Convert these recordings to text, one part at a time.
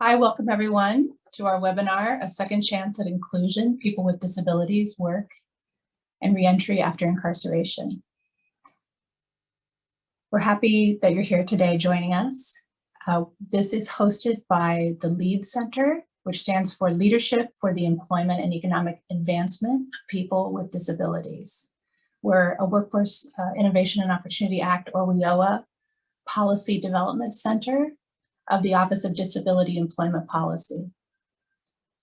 Hi, welcome everyone to our webinar, A Second Chance at Inclusion, People with Disabilities, Work, and Reentry After Incarceration. We're happy that you're here today joining us. This is hosted by the LEAD Center, which stands for Leadership for the Employment and Economic Advancement of People with Disabilities. We're a Workforce Innovation and Opportunity Act, or WIOA, Policy Development Center of the Office of Disability Employment Policy,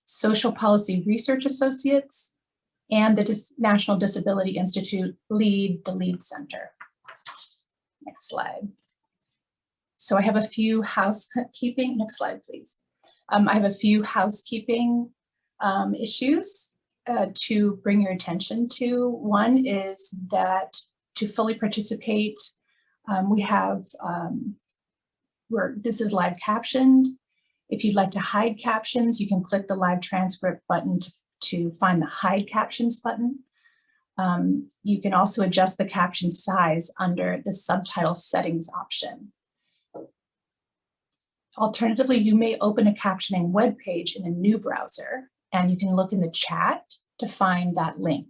Social Policy Research Associates, and the National Disability Institute lead the LEAD Center. Next slide. So I have a few housekeeping, next slide please. I have a few housekeeping issues to bring your attention to. One is that to fully participate, we have this is live captioned. If you'd like to hide captions, you can click the live transcript button to find the hide captions button. You can also adjust the caption size under the subtitle settings option. Alternatively, you may open a captioning web page in a new browser, and you can look in the chat to find that link.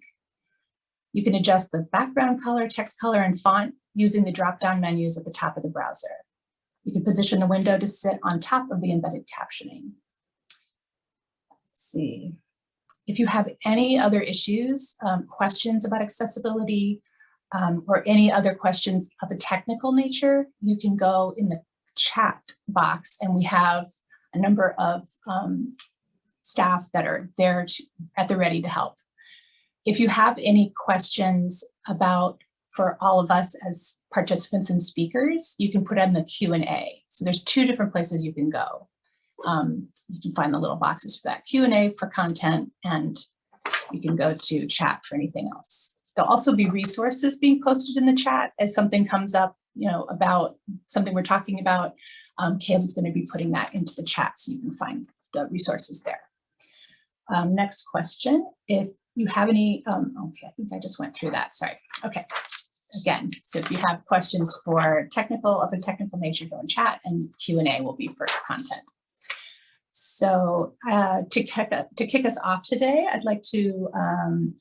You can adjust the background color, text color, and font using the drop-down menus at the top of the browser. You can position the window to sit on top of the embedded captioning. Let's see. If you have any other issues, questions about accessibility, or any other questions of a technical nature, you can go in the chat box, and we have a number of staff that are there at the ready to help. If you have any questions for all of us as participants and speakers, you can put in the Q&A. So there's two different places you can go. You can find the little boxes for that Q&A for content, and you can go to chat for anything else. There'll also be resources being posted in the chat as something comes up, about something we're talking about. Caleb is going to be putting that into the chat so you can find the resources there. Next question, if you have any, okay, I think I just went through that, sorry. Okay, again, so if you have questions of a technical nature, go in chat, and Q&A will be for content. So to kick us off today, I'd like to,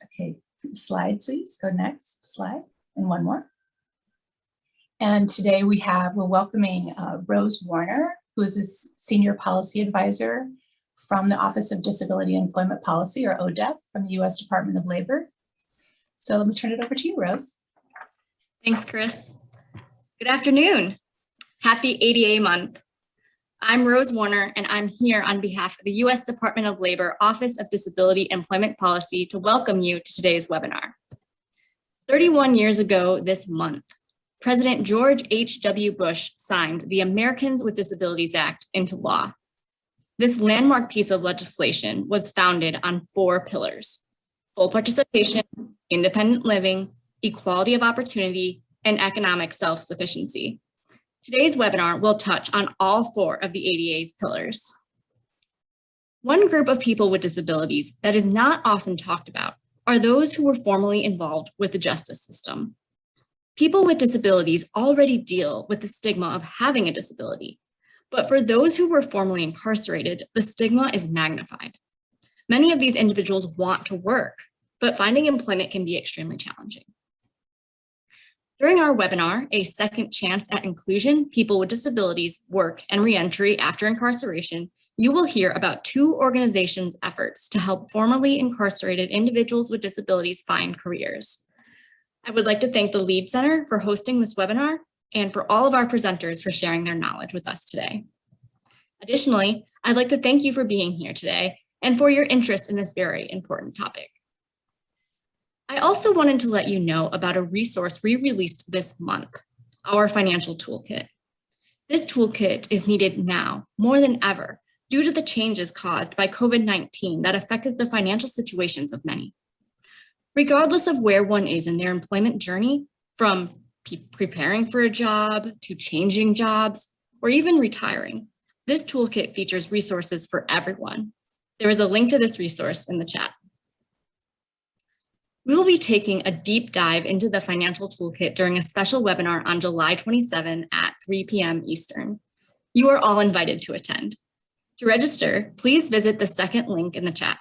okay, slide please, go next slide, and one more. And today we're welcoming Rose Warner, who is a Senior Policy Advisor from the Office of Disability Employment Policy, or ODEP, from the U.S. Department of Labor. So let me turn it over to you, Rose. Thanks, Chris. Good afternoon. Happy ADA month. I'm Rose Warner, and I'm here on behalf of the U.S. Department of Labor Office of Disability Employment Policy to welcome you to today's webinar. 31 years ago this month, President George H.W. Bush signed the Americans with Disabilities Act into law. This landmark piece of legislation was founded on 4 pillars: full participation, independent living, equality of opportunity, and economic self-sufficiency. Today's webinar will touch on all 4 of the ADA's pillars. One group of people with disabilities that is not often talked about are those who were formerly involved with the justice system. People with disabilities already deal with the stigma of having a disability, but for those who were formerly incarcerated, the stigma is magnified. Many of these individuals want to work, but finding employment can be extremely challenging. During our webinar, A Second Chance at Inclusion, People with Disabilities, Work, and Reentry After Incarceration, you will hear about 2 organizations' efforts to help formerly incarcerated individuals with disabilities find careers. I would like to thank the LEAD Center for hosting this webinar and for all of our presenters for sharing their knowledge with us today. Additionally, I'd like to thank you for being here today and for your interest in this very important topic. I also wanted to let you know about a resource we released this month, our financial toolkit. This toolkit is needed now more than ever due to the changes caused by COVID-19 that affected the financial situations of many. Regardless of where one is in their employment journey, from preparing for a job to changing jobs, or even retiring, this toolkit features resources for everyone. There is a link to this resource in the chat. We will be taking a deep dive into the financial toolkit during a special webinar on July 27 at 3 p.m. Eastern. You are all invited to attend. To register, please visit the second link in the chat.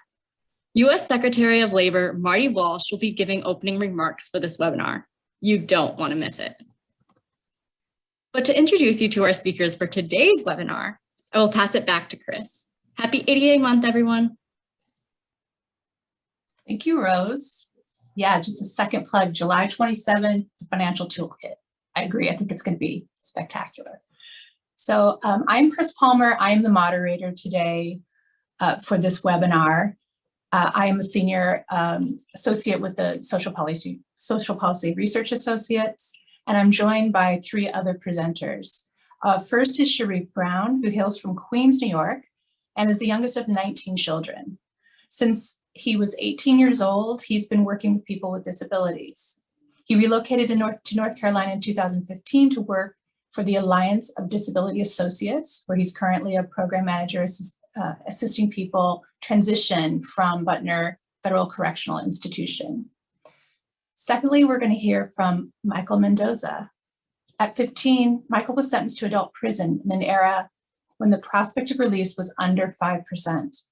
U.S. Secretary of Labor Marty Walsh will be giving opening remarks for this webinar. You don't want to miss it. But to introduce you to our speakers for today's webinar, I will pass it back to Chris. Happy ADA month, everyone. Thank you, Rose. Yeah, just a second plug, July 27th, the financial toolkit. I agree, I think it's going to be spectacular. So I'm Chris Palmer. I'm the moderator today for this webinar. I am a senior associate with the Social Policy Research Associates, and I'm joined by three other presenters. First is Sharif Brown, who hails from Queens, New York, and is the youngest of 19 children. Since he was 18 years old, he's been working with people with disabilities. He relocated to North Carolina in 2015 to work for the Alliance of Disability Associates, where he's currently a program manager assisting people transition from Budnik Federal Correctional Institution. Secondly, we're going to hear from Michael Mendoza. At 15, Michael was sentenced to adult prison in an era when the prospect of release was under 5%.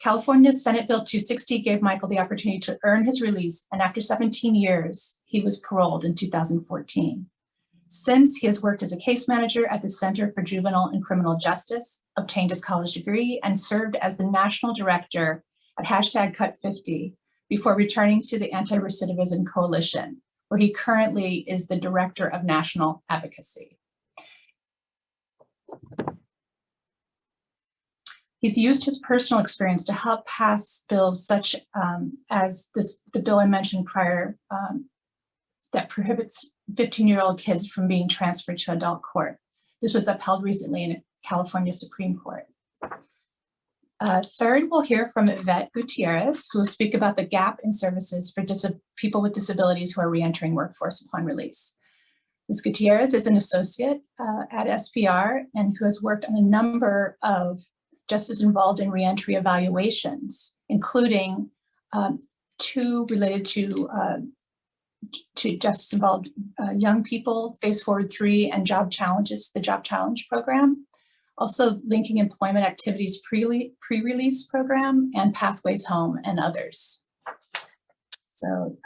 California Senate Bill 260 gave Michael the opportunity to earn his release, and after 17 years, he was paroled in 2014. Since, he has worked as a case manager at the Center for Juvenile and Criminal Justice, obtained his college degree, and served as the national director at #Cut50 before returning to the Anti-Recidivism Coalition, where he currently is the director of national advocacy. He's used his personal experience to help pass bills such as the bill I mentioned prior that prohibits 15-year-old kids from being transferred to adult court. This was upheld recently in a California Supreme Court. Third, we'll hear from Yvette Gutierrez, who will speak about the gap in services for people with disabilities who are reentering workforce upon release. Ms. Gutierrez is an associate at SPR and who has worked on a number of justice involved in reentry evaluations, including two related to justice involved young people, Phase Forward 3 and Job Challenges, the Job Challenge program. Also linking employment activities pre-release program and Pathways Home and others. So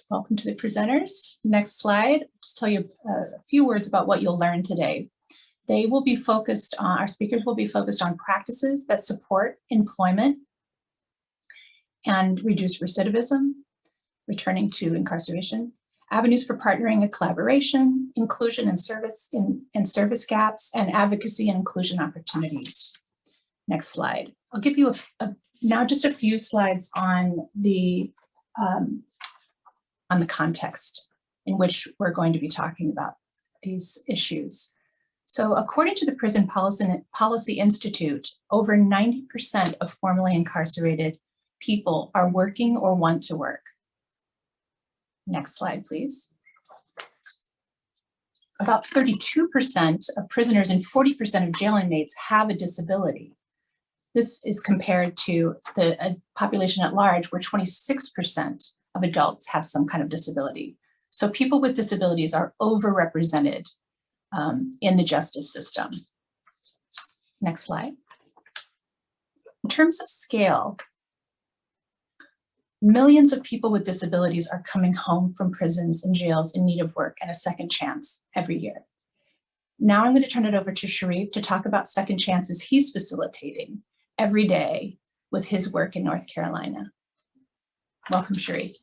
welcome to the presenters. Next slide, just tell you a few words about what you'll learn today. They will be focused on, our speakers will be focused on practices that support employment and reduce recidivism, returning to incarceration, avenues for partnering and collaboration, inclusion and service gaps, and advocacy and inclusion opportunities. Next slide. I'll give you now just a few slides on the context in which we're going to be talking about these issues. So according to the Prison Policy Institute, over 90% of formerly incarcerated people are working or want to work. Next slide, please. About 32% of prisoners and 40% of jail inmates have a disability. This is compared to the population at large, where 26% of adults have some kind of disability. So people with disabilities are overrepresented in the justice system. Next slide. In terms of scale, millions of people with disabilities are coming home from prisons and jails in need of work and a second chance every year. Now I'm going to turn it over to Sharif to talk about second chances he's facilitating every day with his work in North Carolina. Welcome, Sharif.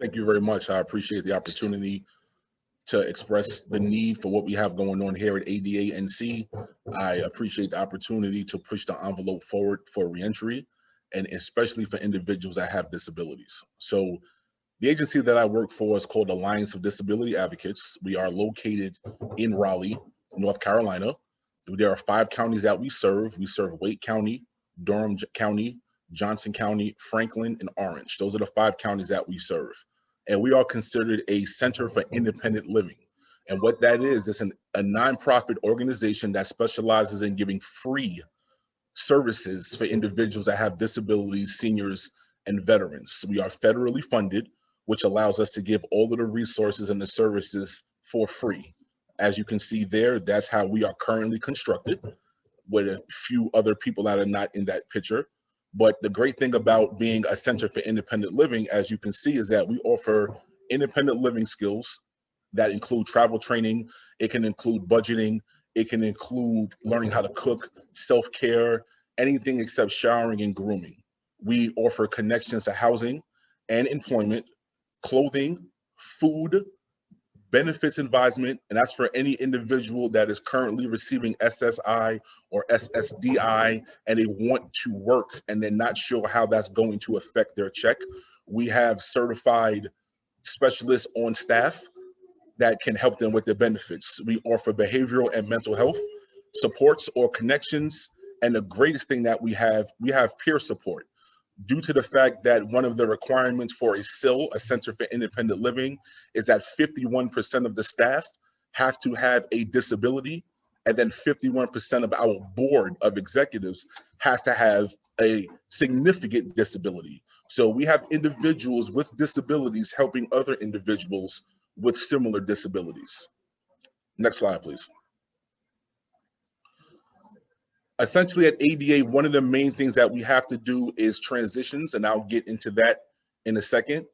Thank you very much. I appreciate the opportunity to express the need for what we have going on here at ADA-NC. I appreciate the opportunity to push the envelope forward for reentry, and especially for individuals that have disabilities. So the agency that I work for is called Alliance of Disability Advocates. We are located in Raleigh, North Carolina. There are 5 counties that we serve. We serve Wake County, Durham County, Johnson County, Franklin, and Orange. Those are the 5 counties that we serve. And we are considered a center for independent living. And what that is, it's a nonprofit organization that specializes in giving free services for individuals that have disabilities, seniors, and veterans. We are federally funded, which allows us to give all of the resources and the services for free. As you can see there, that's how we are currently constructed, with a few other people that are not in that picture. But the great thing about being a center for independent living, as you can see, is that we offer independent living skills that include travel training. It can include budgeting. It can include learning how to cook, self-care, anything except showering and grooming. We offer connections to housing and employment, clothing, food, benefits advisement, and that's for any individual that is currently receiving SSI or SSDI and they want to work and they're not sure how that's going to affect their check. We have certified specialists on staff that can help them with their benefits. We offer behavioral and mental health supports or connections. And the greatest thing that we have peer support. Due to the fact that one of the requirements for a CIL, a Center for Independent Living, is that 51% of the staff have to have a disability, and then 51% of our board of executives has to have a significant disability. So we have individuals with disabilities helping other individuals with similar disabilities. Next slide, please. Essentially at ADA, one of the main things that we have to do is transitions, and I'll get into that in a second.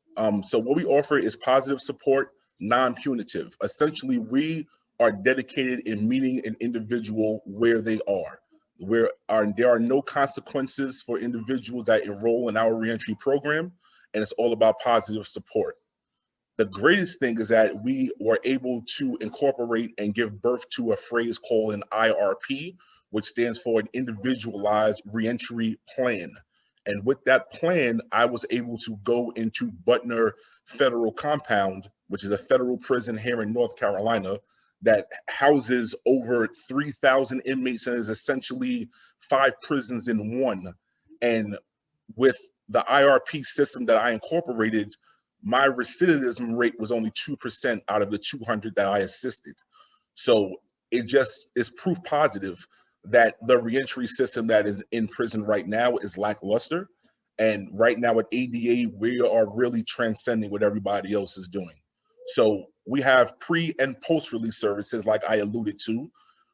So what we offer is positive support, non-punitive. Essentially, we are dedicated in meeting an individual where they are. There are no consequences for individuals that enroll in our reentry program, and it's all about positive support. The greatest thing is that we were able to incorporate and give birth to a phrase called an IRP, which stands for an individualized reentry plan. And with that plan, I was able to go into Budnik Federal Compound, which is a federal prison here in North Carolina that houses over 3,000 inmates and is essentially 5 prisons in one. And with the IRP system that I incorporated, my recidivism rate was only 2% out of the 200 that I assisted. So it just is proof positive that the reentry system that is in prison right now is lackluster. And right now at ADA, we are really transcending what everybody else is doing. So we have pre and post-release services like I alluded to.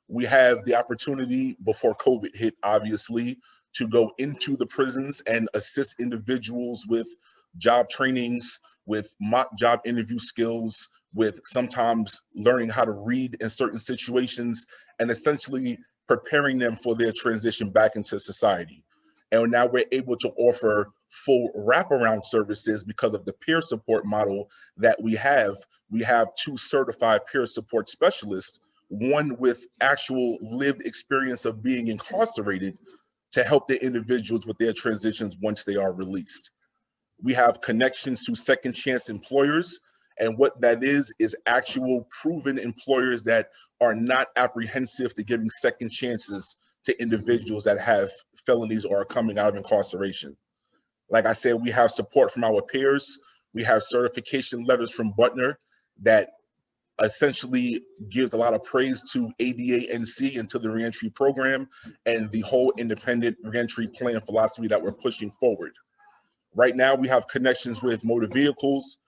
We have the opportunity before COVID hit, obviously, to go into the prisons and assist individuals with job trainings, with mock job interview skills, with sometimes learning how to read in certain situations, and essentially preparing them for their transition back into society. And now we're able to offer full wraparound services because of the peer support model that we have. We have 2 certified peer support specialists, one with actual lived experience of being incarcerated to help the individuals with their transitions once they are released. We have connections to second chance employers. And what that is actual proven employers that are not apprehensive to giving second chances to individuals that have felonies or are coming out of incarceration. Like I said, we have support from our peers. We have certification letters from Budnik that essentially gives a lot of praise to ADA-NC and to the reentry program and the whole independent reentry plan philosophy that we're pushing forward. Right now, we have connections with motor vehicles.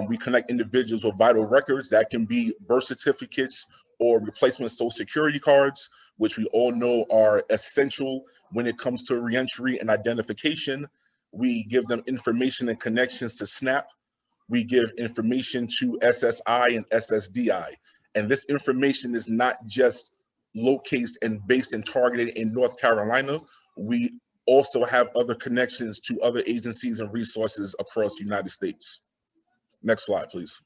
We connect individuals with vital records that can be birth certificates or replacement social security cards, which we all know are essential when it comes to reentry and identification. We give them information and connections to SNAP. We give information to SSI and SSDI. And this information is not just located and based and targeted in North Carolina. We also have other connections to other agencies and resources across the United States. Next slide, please.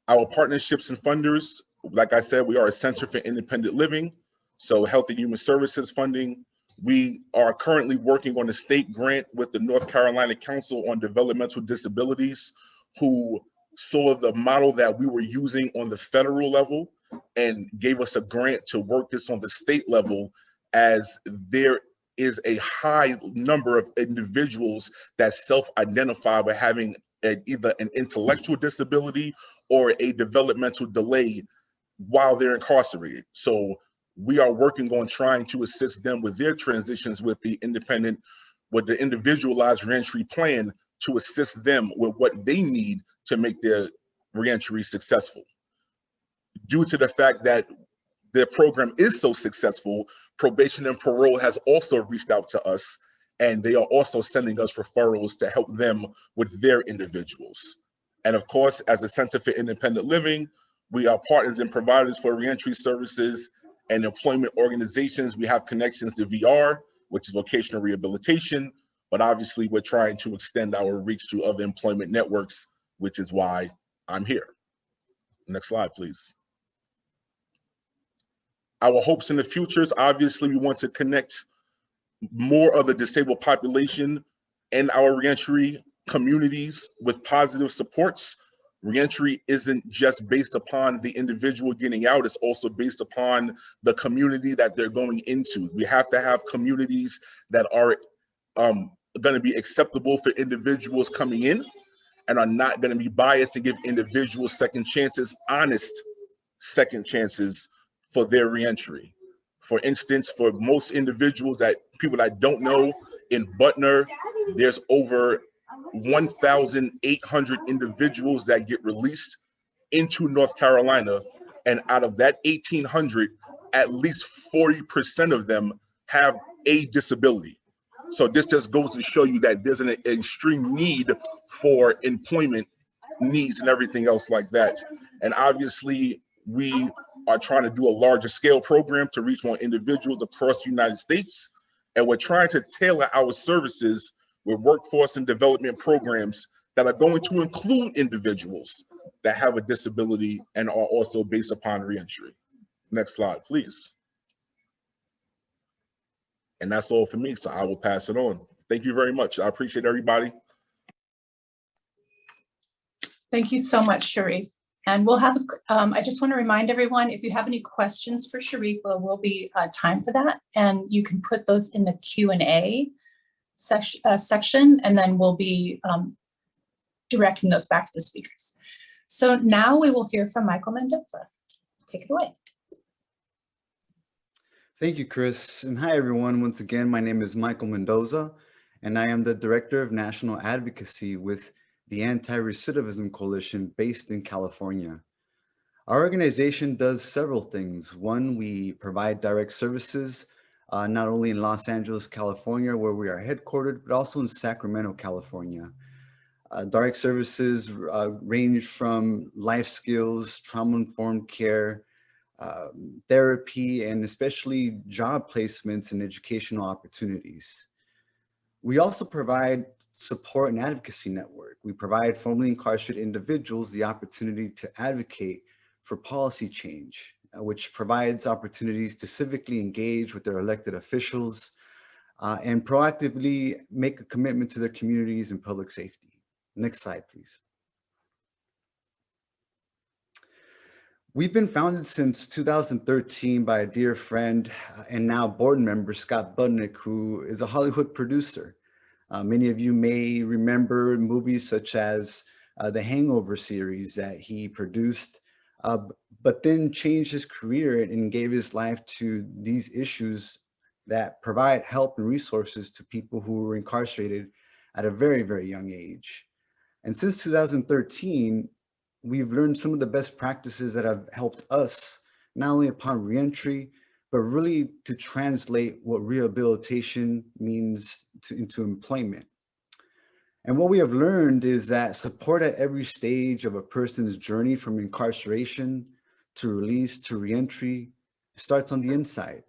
Our partnerships and funders, like I said, we are a Center for Independent Living, so Health and Human Services funding. We are currently working on a state grant with the North Carolina Council on Developmental Disabilities, who saw the model that we were using on the federal level and gave us a grant to work this on the state level, as there is a high number of individuals that self-identify with having either an intellectual disability or a developmental delay while they're incarcerated. So we are working on trying to assist them with their transitions with the individualized reentry plan to assist them with what they need to make their reentry successful. due to the fact that their program is so successful, probation and parole has also reached out to us, and they are also sending us referrals to help them with their individuals. And of course, as a Center for Independent Living, we are partners and providers for reentry services and employment organizations. We have connections to VR, which is vocational rehabilitation, but obviously we're trying to extend our reach to other employment networks, which is why I'm here. Next slide, please. Our hopes in the future is obviously we want to connect more of the disabled population in our reentry communities with positive supports. Reentry isn't just based upon the individual getting out, it's also based upon the community that they're going into. We have to have communities that are going to be acceptable for individuals coming in and are not going to be biased and give individuals second chances, honest second chances for their reentry. For instance, for most individuals that people that don't know, in Budnik, there's over 1,800 individuals that get released into North Carolina. And out of that 1,800, at least 40% of them have a disability. So this just goes to show you that there's an extreme need for employment needs and everything else like that. And obviously, we are trying to do a larger scale program to reach more individuals across the United States. And we're trying to tailor our services with workforce and development programs that are going to include individuals that have a disability and are also based upon reentry. Next slide, please. And that's all for me, so I will pass it on. Thank you very much. I appreciate everybody. Thank you so much, Sharif. And we'll have, I just want to remind everyone, if you have any questions for Sharif, there will be time for that. And you can put those in the Q&A section, and then we'll be directing those back to the speakers. So now we will hear from Michael Mendoza. Take it away. Thank you, Chris. And hi, everyone. Once again, my name is Michael Mendoza, and I am the Director of National Advocacy with the Anti-Recidivism Coalition based in California. Our organization does several things. One, we provide direct services, not only in Los Angeles, California, where we are headquartered, but also in Sacramento, California. Direct services range from life skills, trauma-informed care, therapy, and especially job placements and educational opportunities. We also provide support and advocacy network. We provide formerly incarcerated individuals the opportunity to advocate for policy change, which provides opportunities to civically engage with their elected officials and proactively make a commitment to their communities and public safety. Next slide, please. We've been founded since 2013 by a dear friend and now board member, Scott Budnik, who is a Hollywood producer. Many of you may remember movies such as the Hangover series that he produced, but then changed his career and gave his life to these issues that provide help and resources to people who were incarcerated at a very, very young age. And since 2013, we've learned some of the best practices that have helped us, not only upon reentry, but really to translate what rehabilitation means into employment. And what we have learned is that support at every stage of a person's journey from incarceration to release to reentry starts on the inside.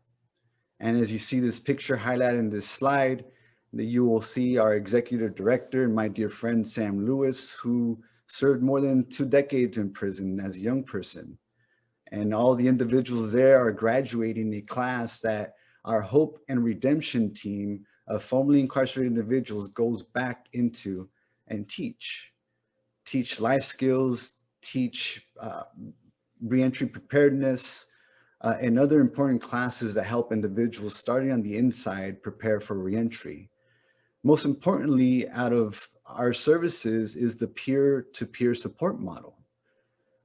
And as you see this picture highlighted in this slide, that you will see our executive director and my dear friend, Sam Lewis, who served more than 2 decades in prison as a young person. And all the individuals there are graduating a class that our Hope and Redemption team of formerly incarcerated individuals goes back into and teach life skills, teach reentry preparedness, and other important classes that help individuals starting on the inside prepare for reentry. Most importantly, out of our services is the peer-to-peer support model.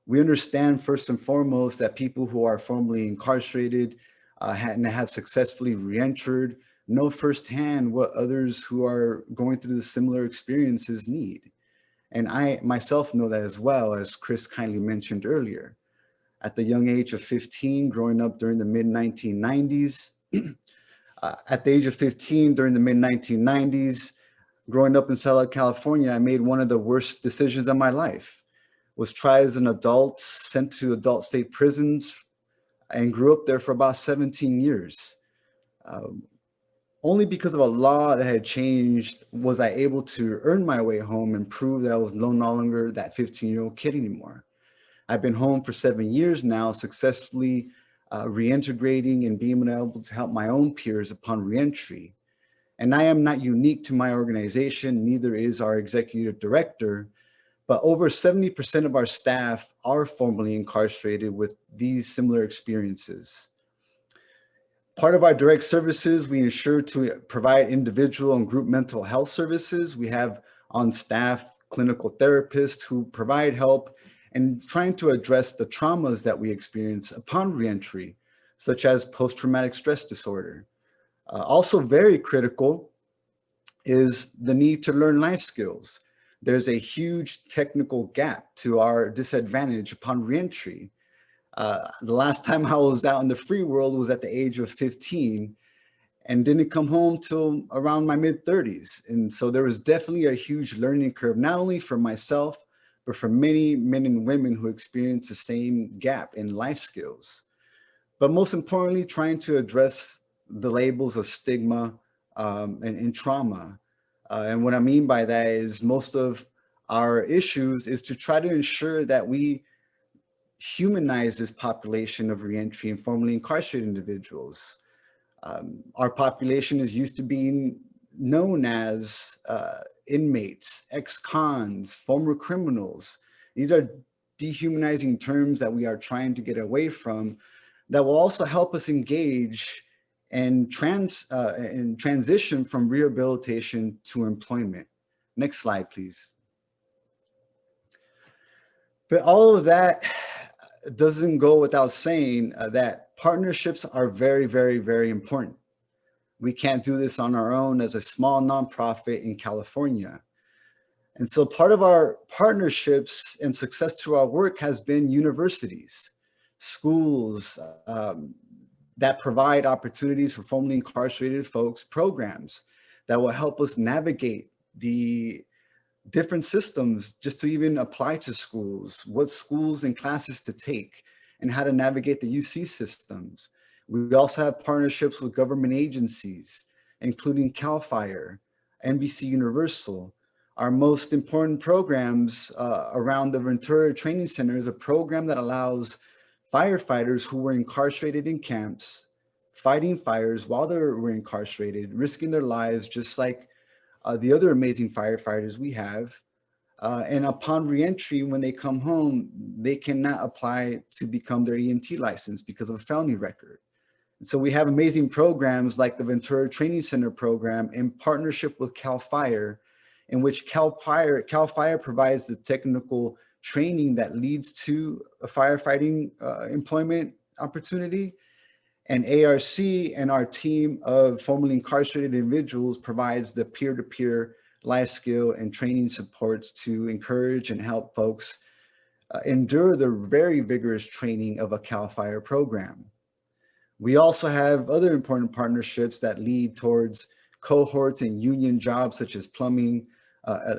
We understand first and foremost that people who are formerly incarcerated and have successfully reentered know firsthand what others who are going through the similar experiences need. And I myself know that as well, as Chris kindly mentioned earlier. at the young age of 15, growing up during the mid-1990s. At the age of 15, during the mid-1990s, growing up in Southern California, I made one of the worst decisions of my life. Was tried as an adult, sent to adult state prisons, and grew up there for about 17 years. Only because of a law that had changed was I able to earn my way home and prove that I was no longer that 15-year-old kid anymore. I've been home for 7 years now, successfully reintegrating and being able to help my own peers upon reentry. And I am not unique to my organization, neither is our executive director, but over 70% of our staff are formerly incarcerated with these similar experiences. Part of our direct services, we ensure to provide individual and group mental health services. We have on staff clinical therapists who provide help and trying to address the traumas that we experience upon reentry, such as post-traumatic stress disorder. Also very critical is the need to learn life skills. There's a huge technical gap to our disadvantage upon reentry. The last time I was out in the free world was at the age of 15 and didn't come home till around my mid-30s. And so there was definitely a huge learning curve, not only for myself, but for many men and women who experience the same gap in life skills. But most importantly, trying to address the labels of stigma and trauma. And what I mean by that is most of our issues is to try to ensure that we humanize this population of reentry and formerly incarcerated individuals. Our population is used to being known as inmates, ex-cons, former criminals. These are dehumanizing terms that we are trying to get away from that will also help us engage and transition from rehabilitation to employment. Next slide, please. But all of that doesn't go without saying that partnerships are very, very, very important. We can't do this on our own as a small nonprofit in California. And so part of our partnerships and success to our work has been universities, schools that provide opportunities for formerly incarcerated folks, programs that will help us navigate the different systems just to even apply to schools, what schools and classes to take, and how to navigate the UC systems. We also have partnerships with government agencies, including CAL FIRE, NBC Universal. Our most important programs around the Ventura Training Center is a program that allows firefighters who were incarcerated in camps, fighting fires while they were incarcerated, risking their lives just like the other amazing firefighters we have. And upon reentry, when they come home, they cannot apply to become their EMT license because of a felony record. So we have amazing programs like the Ventura Training Center program in partnership with CAL FIRE, in which CAL FIRE provides the technical training that leads to a firefighting employment opportunity. And ARC and our team of formerly incarcerated individuals provides the peer-to-peer life skill and training supports to encourage and help folks endure the very vigorous training of a CAL FIRE program. We also have other important partnerships that lead towards cohorts and union jobs such as plumbing,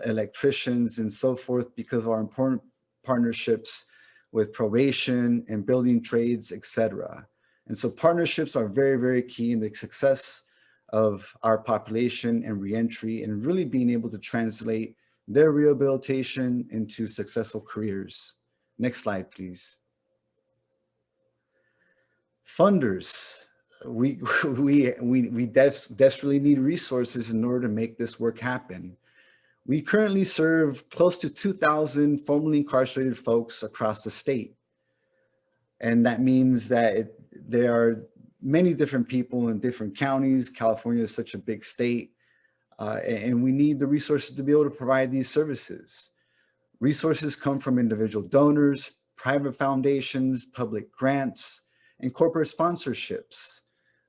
electricians, and so forth because of our important partnerships with probation and building trades, etc. And so partnerships are very, very key in the success of our population and reentry and really being able to translate their rehabilitation into successful careers. Next slide, please. Funders. We desperately need resources in order to make this work happen. We currently serve close to 2,000 formerly incarcerated folks across the state. And that means that there are many different people in different counties. California is such a big state, and we need the resources to be able to provide these services. Resources come from individual donors, private foundations, public grants, and corporate sponsorships.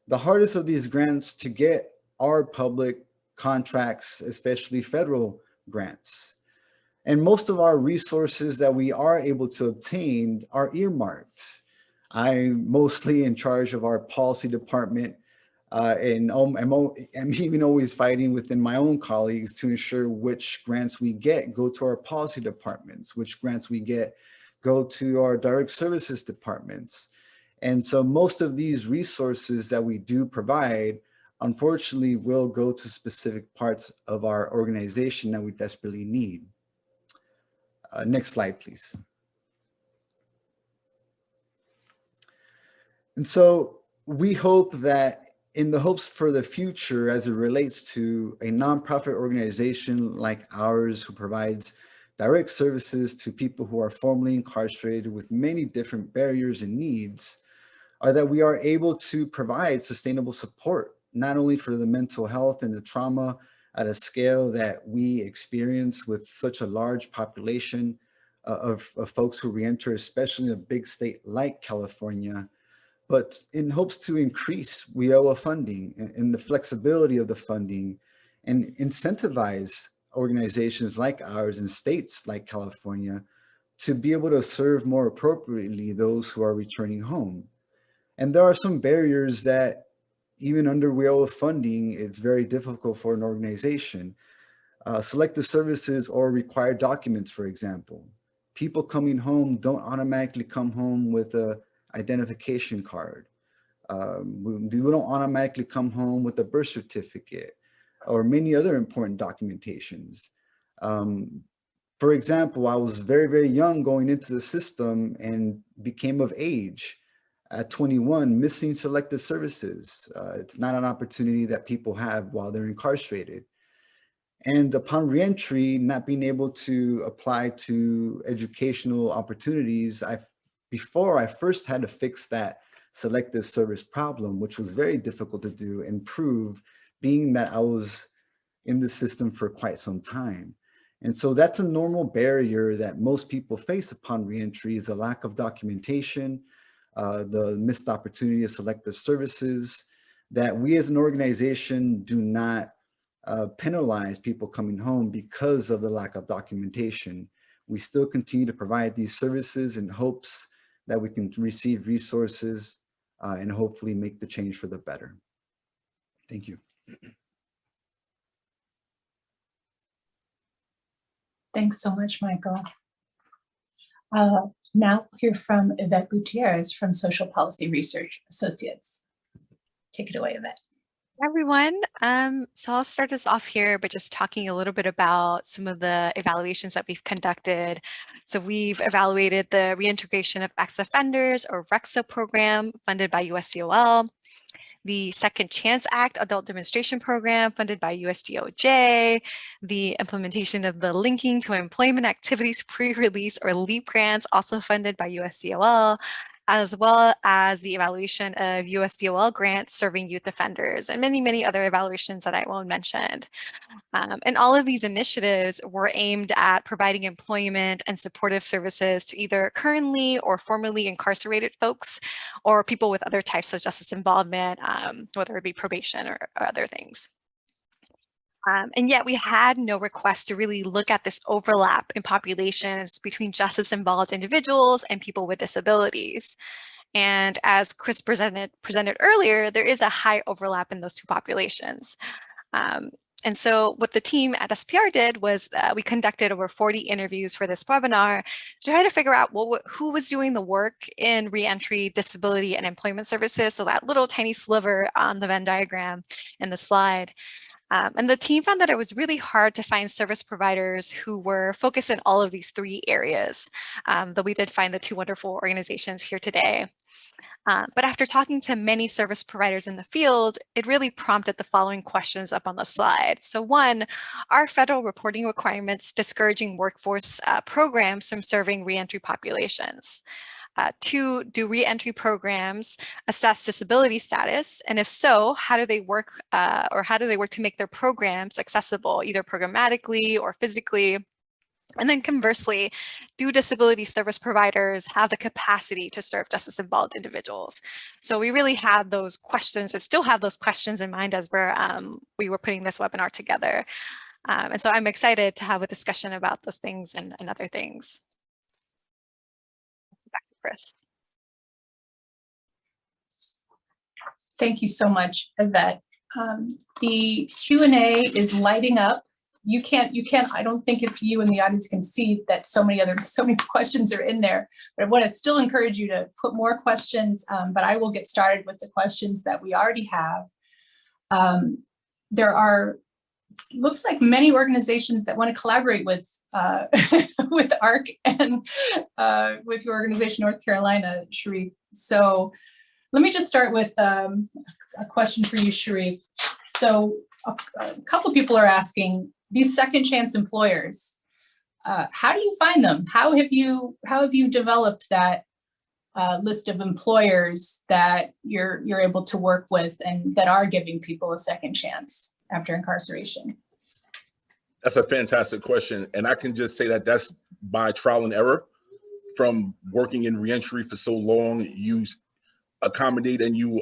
The hardest of these grants to get are public contracts, especially federal grants. And most of our resources that we are able to obtain are earmarked. I'm mostly in charge of our policy department, and I'm even always fighting within my own colleagues to ensure which grants we get go to our policy departments, which grants we get go to our direct services departments. And so most of these resources that we do provide, unfortunately, will go to specific parts of our organization that we desperately need. Next slide, please. And so we hope that in the hopes for the future, as it relates to a nonprofit organization like ours who provides direct services to people who are formerly incarcerated with many different barriers and needs, are that we are able to provide sustainable support, not only for the mental health and the trauma at a scale that we experience with such a large population of folks who reenter, especially in a big state like California, but in hopes to increase WIOA funding and the flexibility of the funding and incentivize organizations like ours in states like California to be able to serve more appropriately those who are returning home. And there are some barriers that even under WIOA funding, it's very difficult for an organization. Selective services or required documents, for example. People coming home don't automatically come home with a identification card. We don't automatically come home with a birth certificate or many other important documentations. For example, I was very, very young going into the system and became of age at 21, missing selective services. It's not an opportunity that people have while they're incarcerated. And upon reentry, not being able to apply to educational opportunities, before I first had to fix that selective service problem, which was very difficult to do and prove, being that I was in the system for quite some time. And so that's a normal barrier that most people face upon reentry, is the lack of documentation, the missed opportunity of selective services, that we as an organization do not penalize people coming home because of the lack of documentation. We still continue to provide these services in hopes that we can receive resources and hopefully make the change for the better. Thank you. Thanks so much, Michael. Now we'll hear from Yvette Gutierrez from Social Policy Research Associates. Take it away, Yvette. Hi, everyone. So I'll start us off here by just talking a little bit about some of the evaluations that we've conducted. So we've evaluated the reintegration of ex-offenders, or REXA program funded by USDOL, the Second Chance Act Adult Demonstration Program funded by USDOJ, the implementation of the Linking to Employment Activities Pre-Release or LEAP grants also funded by USDOL, as well as the evaluation of USDOL grants serving youth offenders, and many, many other evaluations that I won't mention. And all of these initiatives were aimed at providing employment and supportive services to either currently or formerly incarcerated folks or people with other types of justice involvement, whether it be probation or other things. And yet we had no request to really look at this overlap in populations between justice-involved individuals and people with disabilities. And as Chris presented earlier, there is a high overlap in those two populations. And so what the team at SPR did was we conducted over 40 interviews for this webinar to try to figure out who was doing the work in reentry, disability, and employment services. So that little tiny sliver on the Venn diagram in the slide. And the team found that it was really hard to find service providers who were focused in all of these three areas, though we did find the two wonderful organizations here today. But after talking to many service providers in the field, it really prompted the following questions up on the slide. So one, are federal reporting requirements discouraging workforce programs from serving reentry populations? Two, do reentry programs assess disability status? And if so, how do they work to make their programs accessible, either programmatically or physically? And then conversely, do disability service providers have the capacity to serve justice-involved individuals? So we really had those questions, and still have those questions in mind as we were putting this webinar together. And so I'm excited to have a discussion about those things and other things. Back to Chris. Thank you so much, Yvette. The Q&A is lighting up. You can't, I don't think if you in the audience can see that so many questions are in there, but I want to still encourage you to put more questions, but I will get started with the questions that we already have. There are, looks like many organizations that want to collaborate with with ARC and with your organization, North Carolina, Sharif. So let me just start with a question for you, Sharif. So a couple of people are asking, these second chance employers, how do you find them? How have you developed that list of employers that you're able to work with and that are giving people a second chance after incarceration? That's a fantastic question. And I can just say that that's by trial and error. From working in reentry for so long, you accommodate and you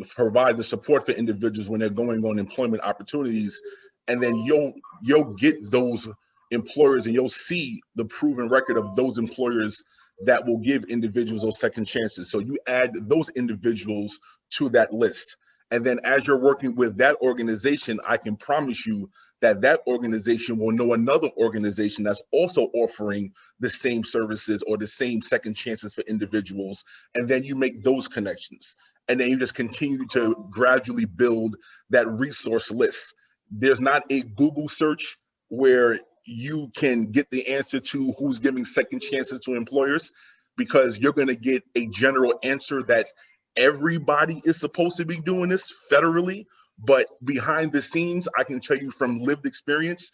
provide the support for individuals when they're going on employment opportunities. And then you'll get those employers and you'll see the proven record of those employers that will give individuals those second chances. So you add those individuals to that list. And then as you're working with that organization, I can promise you that that organization will know another organization that's also offering the same services or the same second chances for individuals. And then you make those connections. And then you just continue to gradually build that resource list. There's not a Google search where you can get the answer to who's giving second chances to employers, because you're going to get a general answer that everybody is supposed to be doing this federally. But behind the scenes, I can tell you from lived experience,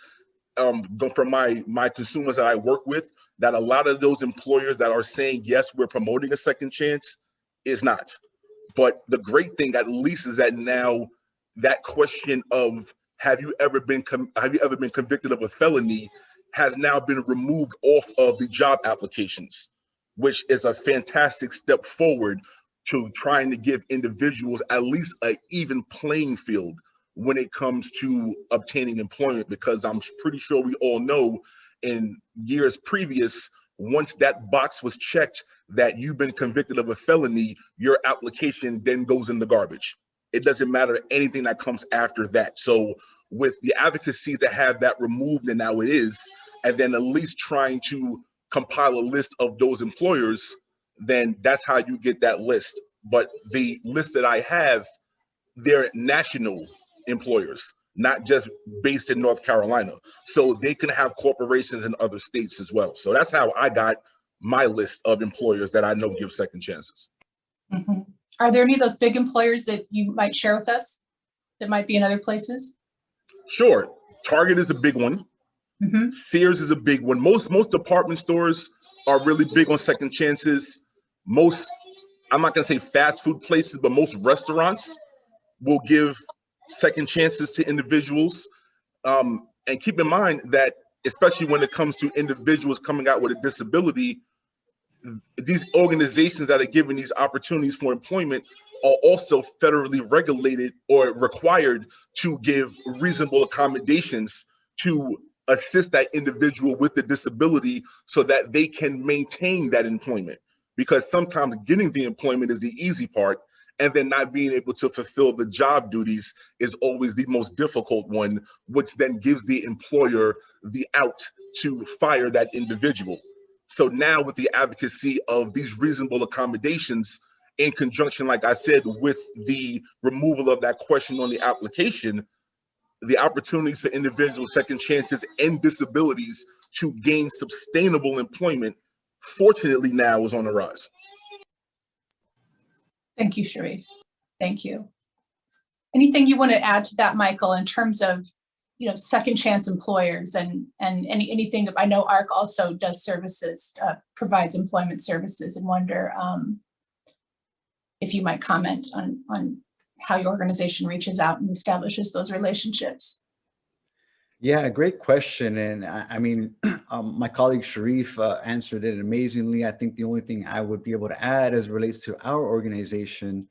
from my consumers that I work with, that a lot of those employers that are saying, yes, we're promoting a second chance, is not. But the great thing, at least, is that now that question of have you ever been convicted of a felony has now been removed off of the job applications, which is a fantastic step forward to trying to give individuals at least an even playing field when it comes to obtaining employment, because I'm pretty sure we all know in years previous, once that box was checked that you've been convicted of a felony, your application then goes in the garbage. It doesn't matter anything that comes after that. So with the advocacy to have that removed, and now it is, and then at least trying to compile a list of those employers, then that's how you get that list. But the list that I have, they're national employers, not just based in North Carolina. So they can have corporations in other states as well. So that's how I got my list of employers that I know give second chances. Mm-hmm. Are there any of those big employers that you might share with us that might be in other places? Sure. Target is a big one. Mm-hmm. Sears is a big one. Most department stores are really big on second chances. Most, I'm not going to say fast food places, but most restaurants will give second chances to individuals. And keep in mind that, especially when it comes to individuals coming out with a disability, these organizations that are giving these opportunities for employment are also federally regulated or required to give reasonable accommodations to assist that individual with the disability so that they can maintain that employment. Because sometimes getting the employment is the easy part, and then not being able to fulfill the job duties is always the most difficult one, which then gives the employer the out to fire that individual. So now with the advocacy of these reasonable accommodations in conjunction, like I said, with the removal of that question on the application, the opportunities for individual second chances and disabilities to gain sustainable employment, fortunately now, is on the rise. Thank you, Sharif. Thank you. Anything you want to add to that, Michael, in terms of, you know, second chance employers and anything that I know ARC also does services, provides employment services, and wonder if you might comment on how your organization reaches out and establishes those relationships. Yeah, great question. And I mean, my colleague Sharif answered it amazingly. I think the only thing I would be able to add as it relates to our organization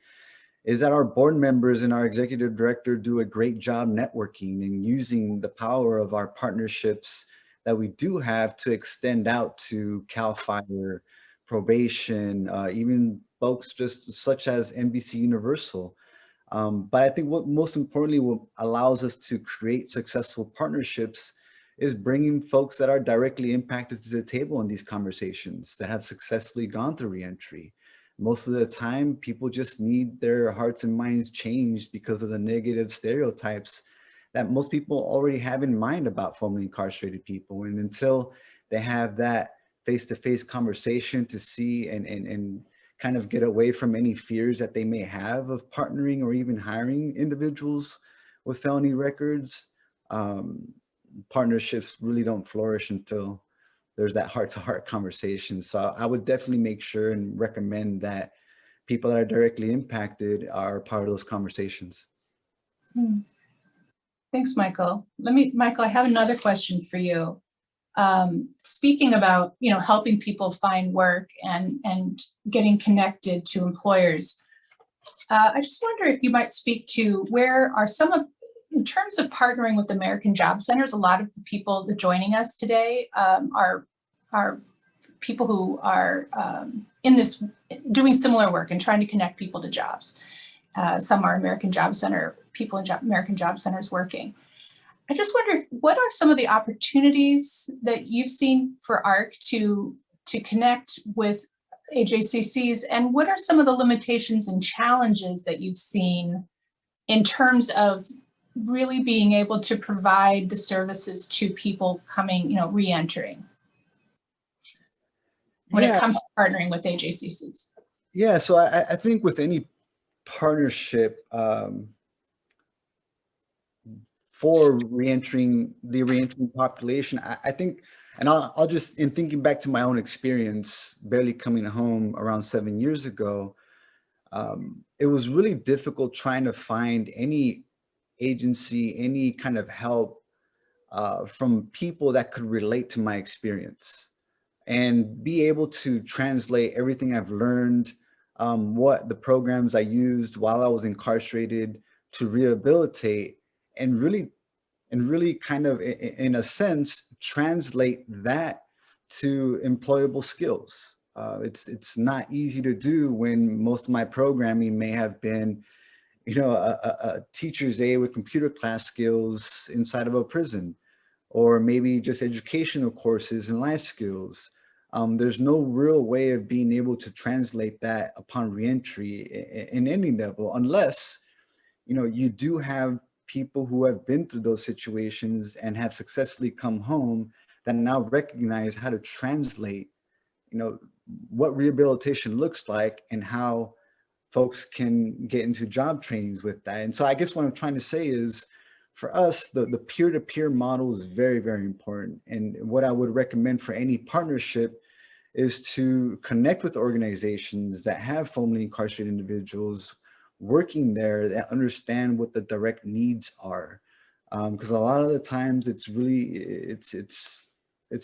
is that our board members and our executive director do a great job networking and using the power of our partnerships that we do have to extend out to CAL FIRE, probation, even folks just such as NBC Universal. But I think what most importantly what allows us to create successful partnerships is bringing folks that are directly impacted to the table in these conversations that have successfully gone through reentry. Most of the time, people just need their hearts and minds changed because of the negative stereotypes that most people already have in mind about formerly incarcerated people. And until they have that face-to-face conversation to see and kind of get away from any fears that they may have of partnering or even hiring individuals with felony records, partnerships really don't flourish until there's that heart-to-heart conversation. So I would definitely make sure and recommend that people that are directly impacted are part of those conversations. Thanks, Michael. Michael, I have another question for you. Speaking about, helping people find work and getting connected to employers, I just wonder if you might speak to where are some of, in terms of partnering with American Job Centers, a lot of the people that joining us today are people who are in this, doing similar work and trying to connect people to jobs. Some are American Job Center, people in American Job Centers working. I just wonder, what are some of the opportunities that you've seen for ARC to connect with AJCCs, and what are some of the limitations and challenges that you've seen in terms of really being able to provide the services to people coming, re-entering when it comes to partnering with AJCCs? Yeah, so I think with any partnership for the reentering population, I think, and I'll just, in thinking back to my own experience, barely coming home around 7 years ago, it was really difficult trying to find any agency, any kind of help from people that could relate to my experience and be able to translate everything I've learned, what the programs I used while I was incarcerated to rehabilitate, and really kind of, in a sense, translate that to employable skills. It's not easy to do when most of my programming may have been, a teacher's aide with computer class skills inside of a prison, or maybe just educational courses and life skills. There's no real way of being able to translate that upon reentry in any level, unless, you do have people who have been through those situations and have successfully come home that now recognize how to translate, what rehabilitation looks like and how folks can get into job trainings with that. And so I guess what I'm trying to say is, for us, the peer-to-peer model is very, very important. And what I would recommend for any partnership is to connect with organizations that have formerly incarcerated individuals working there that understand what the direct needs are. Because a lot of the times it's really, it's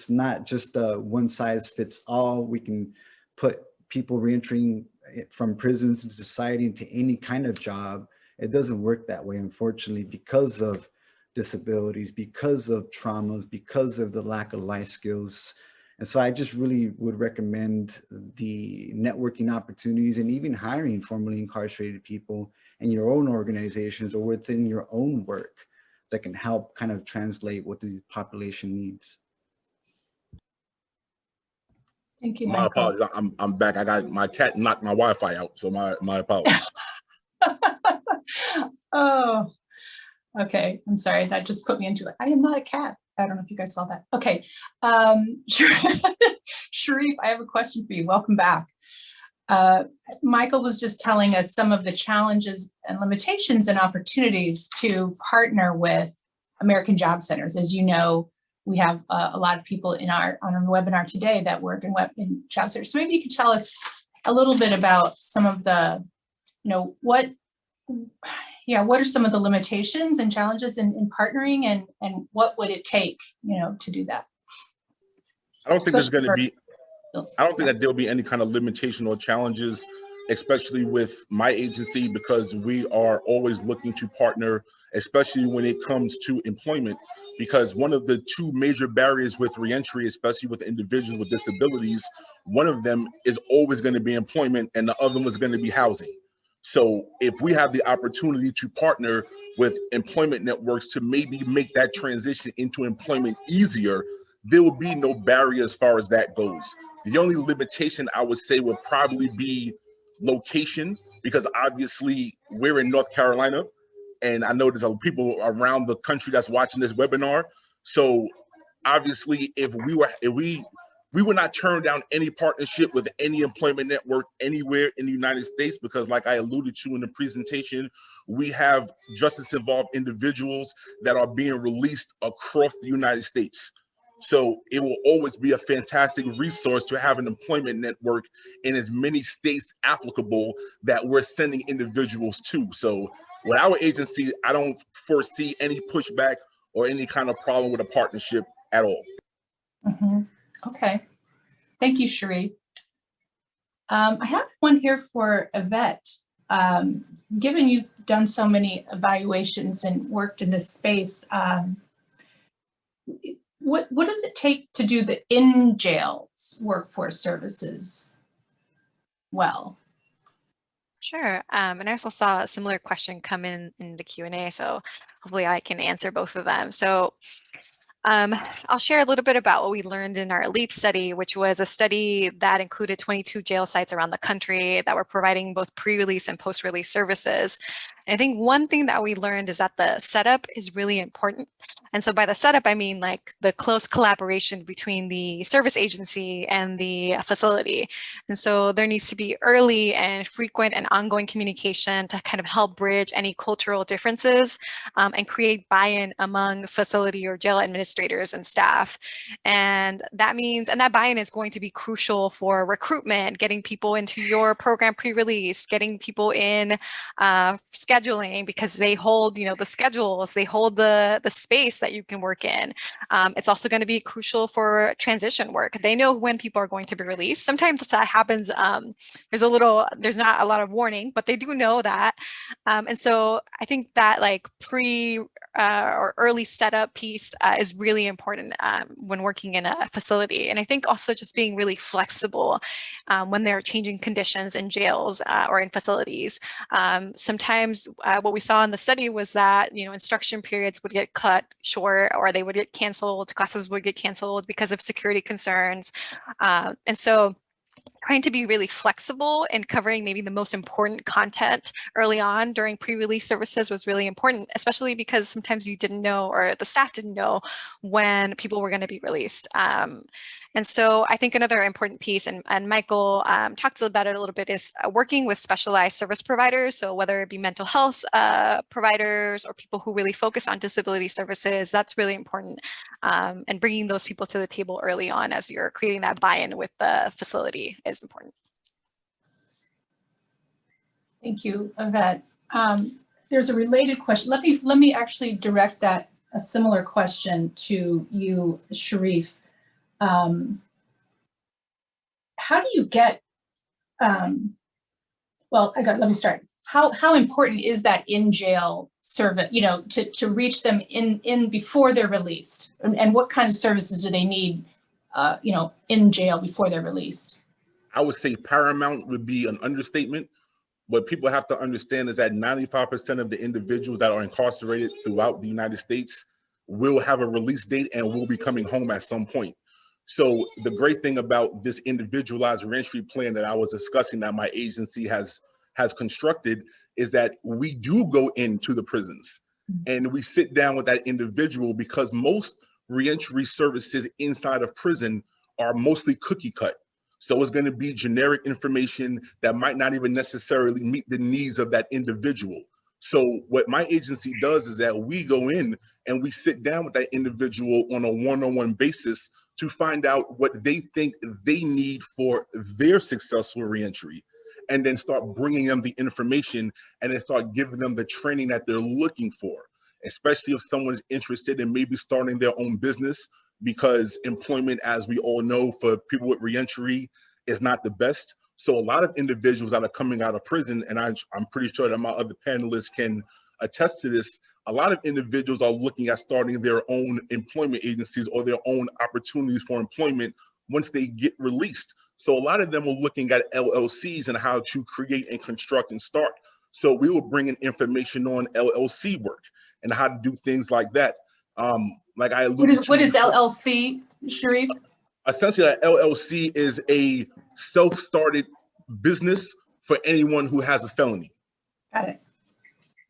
not just a one size fits all. We can put people reentering from prisons into society into any kind of job. It doesn't work that way, unfortunately, because of disabilities, because of traumas, because of the lack of life skills. And so I just really would recommend the networking opportunities and even hiring formerly incarcerated people in your own organizations or within your own work that can help kind of translate what the population needs. Thank you, My Michael. apologies. I'm back. I got my cat knocked my Wi-Fi out, so my apologies. Oh, okay. I'm sorry. That just put me into I am not a cat. I don't know if you guys saw that. Okay. Sharif, I have a question for you. Welcome back. Michael was just telling us some of the challenges and limitations and opportunities to partner with American Job Centers. As you know, we have a lot of people on our webinar today that work in job centers. So maybe you could tell us a little bit about some of the, what are some of the limitations and challenges in partnering, and what would it take, to do that? I don't think that there'll be any kind of limitation or challenges, especially with my agency, because we are always looking to partner, especially when it comes to employment, because one of the two major barriers with reentry, especially with individuals with disabilities, one of them is always going to be employment and the other one is going to be housing. So if we have the opportunity to partner with employment networks to maybe make that transition into employment easier, there will be no barrier as far as that goes. The only limitation I would say would probably be location, because obviously we're in North Carolina, and I know there's a people around the country that's watching this webinar. So obviously, if we would not turn down any partnership with any employment network anywhere in the United States, because like I alluded to in the presentation, we have justice involved individuals that are being released across the United States. So it will always be a fantastic resource to have an employment network in as many states applicable that we're sending individuals to. So with our agency, I don't foresee any pushback or any kind of problem with a partnership at all. Mhm. Okay, thank you, Sharif. I have one here for Yvette. Given you've done so many evaluations and worked in this space, what does it take to do the in-jail workforce services well? Sure. And I also saw a similar question come in the Q&A, so hopefully I can answer both of them. So I'll share a little bit about what we learned in our LEAP study, which was a study that included 22 jail sites around the country that were providing both pre-release and post-release services. And I think one thing that we learned is that the setup is really important. And so by the setup, I mean like the close collaboration between the service agency and the facility. And so there needs to be early and frequent and ongoing communication to kind of help bridge any cultural differences and create buy-in among facility or jail administrators and staff. And that means, and that buy-in is going to be crucial for recruitment, getting people into your program pre-release, getting people in scheduling, because they hold, you know, the schedules, they hold the space that you can work in. It's also going to be crucial for transition work. They know when people are going to be released. Sometimes that happens, there's not a lot of warning, but they do know that. And so I think that like or early setup piece is really important when working in a facility. And I think also just being really flexible when they're changing conditions in jails or in facilities. Sometimes what we saw in the study was that, you know, instruction periods would get cut short, or they would get canceled, classes would get canceled because of security concerns. And so trying to be really flexible and covering maybe the most important content early on during pre-release services was really important, especially because sometimes you didn't know, or the staff didn't know, when people were going to be released. And so I think another important piece, and Michael talked about it a little bit, is working with specialized service providers. So whether it be mental health providers or people who really focus on disability services, that's really important. And bringing those people to the table early on as you're creating that buy-in with the facility is important. Thank you, Yvette. There's a related question. Let me actually direct a similar question to you, Sharif. How do you get, let me start. How important is that in-jail service, you know, to reach them in before they're released? And what kind of services do they need, you know, in jail before they're released? I would say paramount would be an understatement. What people have to understand is that 95% of the individuals that are incarcerated throughout the United States will have a release date and will be coming home at some point. So the great thing about this individualized reentry plan that I was discussing that my agency has constructed is that we do go into the prisons and we sit down with that individual, because most reentry services inside of prison are mostly cookie cut. So it's going to be generic information that might not even necessarily meet the needs of that individual. So what my agency does is that we go in and we sit down with that individual on a one-on-one basis to find out what they think they need for their successful reentry, and then start bringing them the information and then start giving them the training that they're looking for, especially if someone's interested in maybe starting their own business, because employment, as we all know, for people with reentry is not the best. So a lot of individuals that are coming out of prison, and I'm pretty sure that my other panelists can attest to this, a lot of individuals are looking at starting their own employment agencies or their own opportunities for employment once they get released. So a lot of them were looking at LLCs and how to create and construct and start. So we were bringing information on LLC work and how to do things like that. Like I alluded What is before, LLC, Sharif? essentially an LLC is a self-started business for anyone who has a felony. Got it.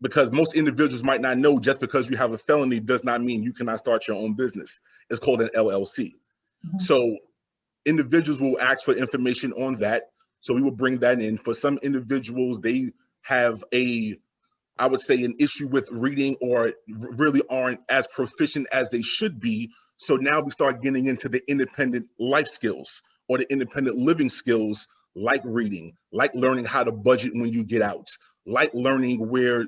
Because most individuals might not know just because you have a felony does not mean you cannot start your own business. It's called an LLC. So individuals will ask for information on that. So we will bring that in. For some individuals, they have I would say an issue with reading or really aren't as proficient as they should be. So now we start getting into the independent life skills or the independent living skills, like reading, like learning how to budget when you get out, like learning where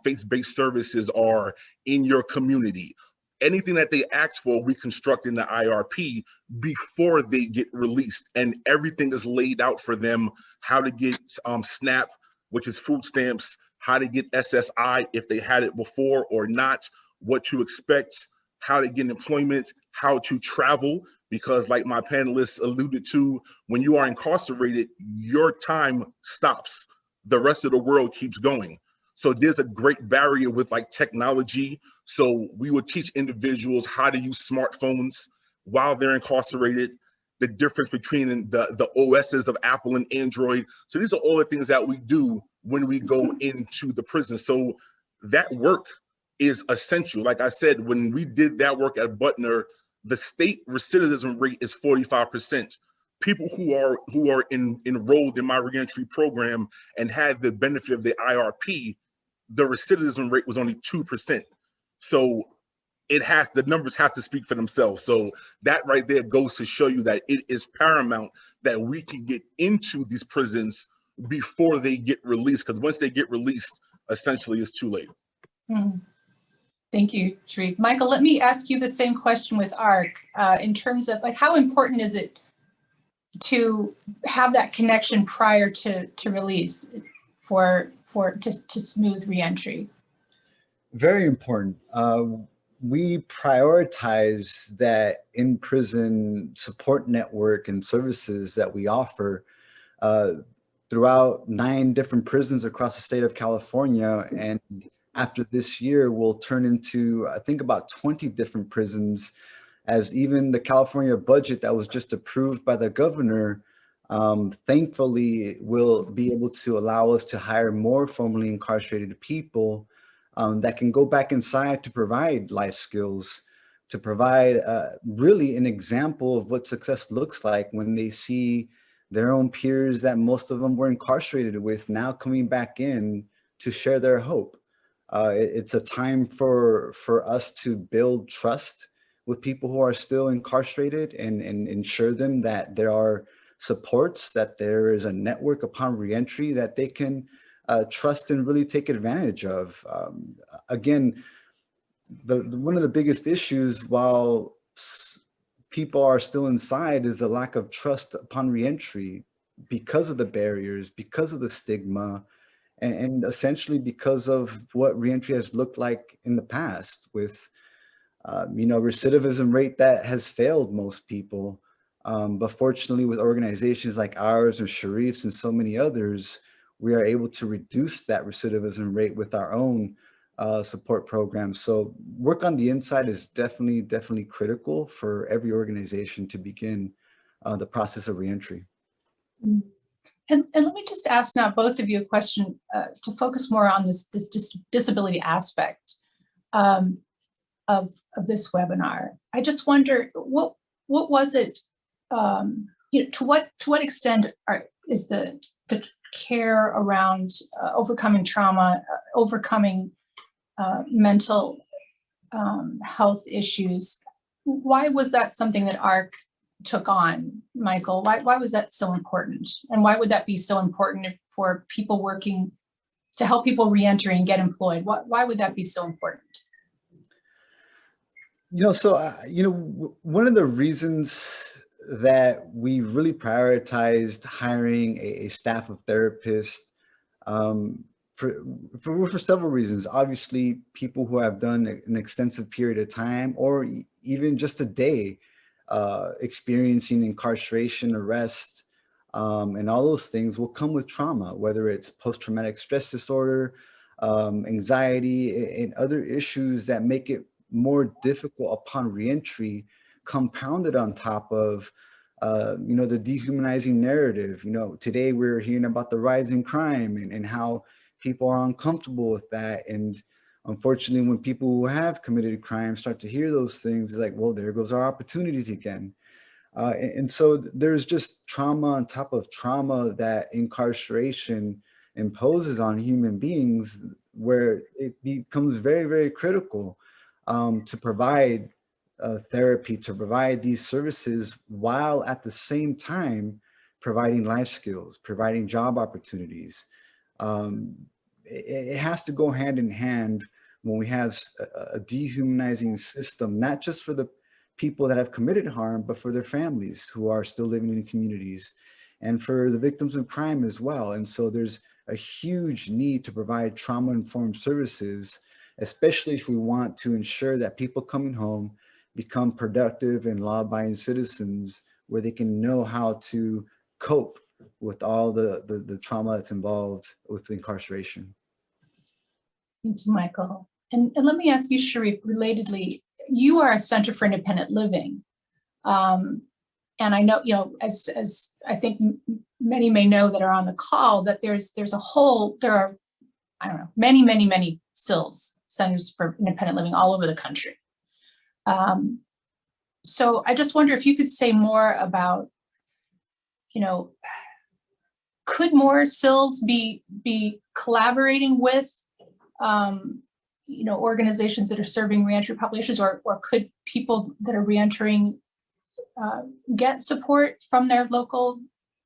faith-based services are in your community. Anything that they ask for, we construct in the IRP before they get released, and everything is laid out for them, how to get SNAP, which is food stamps, how to get SSI if they had it before or not, what to expect, how to get employment, how to travel, because like my panelists alluded to, when you are incarcerated, your time stops. The rest of the world keeps going. So there's a great barrier with like technology. So we would teach individuals how to use smartphones while they're incarcerated, the difference between the OSs of Apple and Android. So these are all the things that we do when we go into the prison. So that work is essential. Like I said, when we did that work at Budnik, the state recidivism rate is 45%. People who are enrolled in my reentry program and had the benefit of the IRP, the recidivism rate was only 2%. So the numbers have to speak for themselves. So that right there goes to show you that it is paramount that we can get into these prisons before they get released, because once they get released, essentially it's too late. Thank you, Sharif. Michael, let me ask you the same question with ARC in terms of like, how important is it to have that connection prior to release to smooth reentry? Very important. We prioritize that in-prison support network and services that we offer throughout 9 different prisons across the state of California. And after this year, we'll turn into, I think, about 20 different prisons, as even the California budget that was just approved by the governor, thankfully, will be able to allow us to hire more formerly incarcerated people that can go back inside to provide life skills, to provide really an example of what success looks like when they see their own peers that most of them were incarcerated with now coming back in to share their hope. It's a time for us to build trust with people who are still incarcerated and ensure them that there are supports, that there is a network upon reentry that they can trust and really take advantage of. Again, one of the biggest issues while people are still inside is the lack of trust upon reentry because of the barriers, because of the stigma, and essentially because of what reentry has looked like in the past with recidivism rate that has failed most people. But fortunately, with organizations like ours and Sharif's and so many others, we are able to reduce that recidivism rate with our own support programs. So work on the inside is definitely critical for every organization to begin the process of reentry. And let me just ask now both of you a question to focus more on this disability aspect of this webinar. I just wonder, what was it? To what extent is the care around overcoming trauma, overcoming mental health issues? Why was that something that ARC took on, Michael? Why was that so important? And why would that be so important for people working to help people reenter and get employed? Why would that be so important? One of the reasons that we really prioritized hiring a staff of therapists for several reasons. Obviously, people who have done an extensive period of time or even just a day experiencing incarceration, arrest, And all those things will come with trauma, whether it's post-traumatic stress disorder, anxiety, and other issues that make it more difficult upon reentry, compounded on top of the dehumanizing narrative. Today we're hearing about the rise in crime and how people are uncomfortable with that. And unfortunately, when people who have committed crimes start to hear those things, it's like, well, there goes our opportunities again. And so there's just trauma on top of trauma that incarceration imposes on human beings, where it becomes very, very critical to provide therapy, to provide these services, while at the same time providing life skills, providing job opportunities. It has to go hand in hand when we have a dehumanizing system, not just for the people that have committed harm, but for their families who are still living in communities, and for the victims of crime as well. And so there's a huge need to provide trauma-informed services, especially if we want to ensure that people coming home become productive and law-abiding citizens, where they can know how to cope with all the trauma that's involved with incarceration. Thank you, Michael. And let me ask you, Sharif, relatedly, you are a Center for Independent Living. And I know, as I think many may know that are on the call, that there are, I don't know, many CILs, Centers for Independent Living, all over the country. So I just wonder if you could say more about, could more CILs be collaborating with organizations that are serving reentry populations, or could people that are reentering get support from their local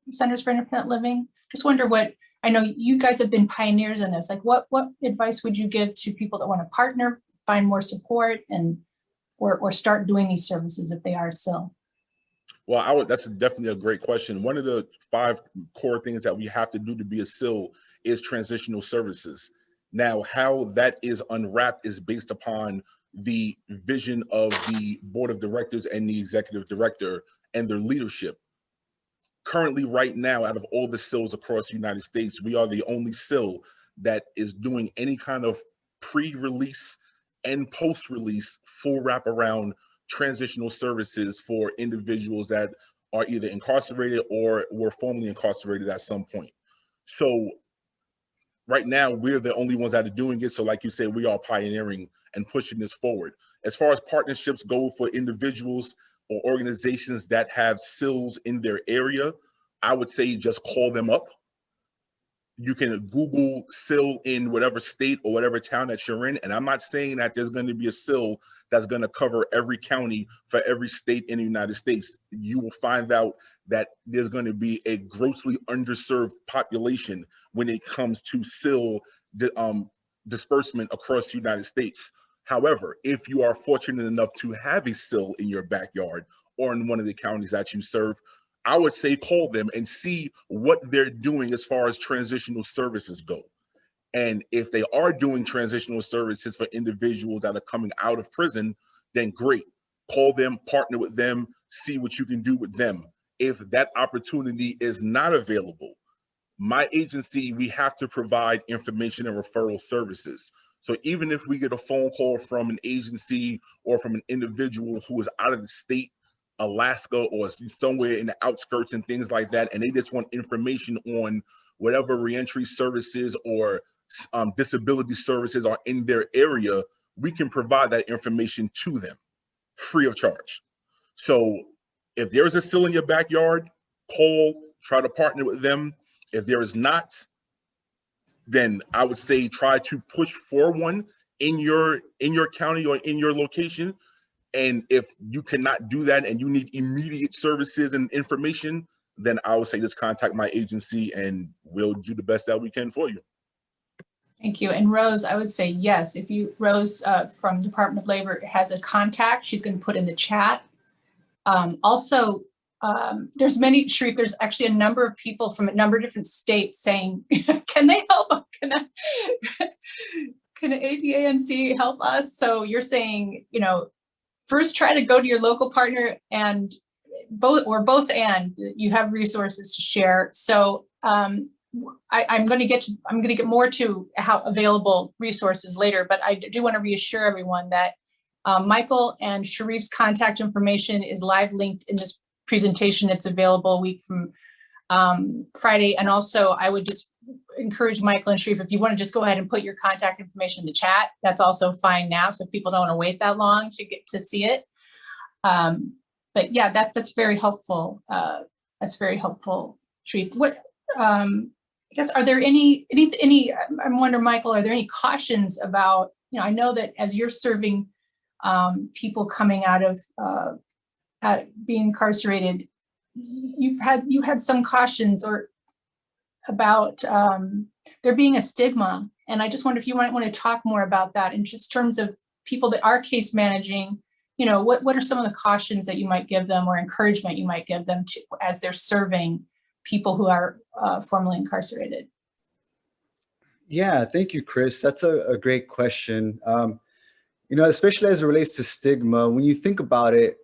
Centers for Independent Living? Just wonder I know you guys have been pioneers in this, like what advice would you give to people that want to partner, find more support, or start doing these services if they are CIL? Well, that's definitely a great question. One of the 5 core things that we have to do to be a CIL is transitional services. Now, how that is unwrapped is based upon the vision of the board of directors and the executive director and their leadership. Currently, right now, out of all the CILs across the United States, we are the only CIL that is doing any kind of pre-release and post-release full wraparound transitional services for individuals that are either incarcerated or were formerly incarcerated at some point. So right now, we're the only ones that are doing it. So like you said, we are pioneering and pushing this forward. As far as partnerships go for individuals or organizations that have CILs in their area, I would say just call them up. You can Google CIL in whatever state or whatever town that you're in. And I'm not saying that there's going to be a CIL that's going to cover every county for every state in the United States. You will find out that there's going to be a grossly underserved population when it comes to CIL disbursement across the United States. However, if you are fortunate enough to have a CIL in your backyard or in one of the counties that you serve, I would say call them and see what they're doing as far as transitional services go. And if they are doing transitional services for individuals that are coming out of prison, then great. Call them, partner with them, see what you can do with them. If that opportunity is not available, my agency, we have to provide information and referral services. So even if we get a phone call from an agency or from an individual who is out of the state, Alaska or somewhere in the outskirts and things like that, and they just want information on whatever reentry services or disability services are in their area, we can provide that information to them free of charge. So if there is a CIL in your backyard, call, try to partner with them. If there is not, then I would say try to push for one in your county or in your location. And if you cannot do that and you need immediate services and information, then I would say just contact my agency and we'll do the best that we can for you. Thank you. And Rose, I would say yes. If Rose from Department of Labor has a contact, she's going to put in the chat. Also, there's Sharif, there's actually a number of people from a number of different states saying, can they help? Can ADA&C help us? So you're saying, first try to go to your local partner and both and you have resources to share. So I'm going to get more to how available resources later, but I do want to reassure everyone that Michael and Sharif's contact information is live linked in this presentation. It's available a week from Friday. And also I would just encourage Michael and Sharif, if you want to just go ahead and put your contact information in the chat, that's also fine now. So people don't want to wait that long to get to see it. But yeah, that's very helpful. That's very helpful, Sharif. What, I guess, are there any, I'm wondering, Michael, are there any cautions about, I know that as you're serving people coming out of being incarcerated, you had some cautions or about there being a stigma. And I just wonder if you might want to talk more about that in just terms of people that are case managing, what are some of the cautions that you might give them or encouragement you might give them to as they're serving people who are formerly incarcerated? Yeah, thank you, Chris. That's a great question. Especially as it relates to stigma, when you think about it,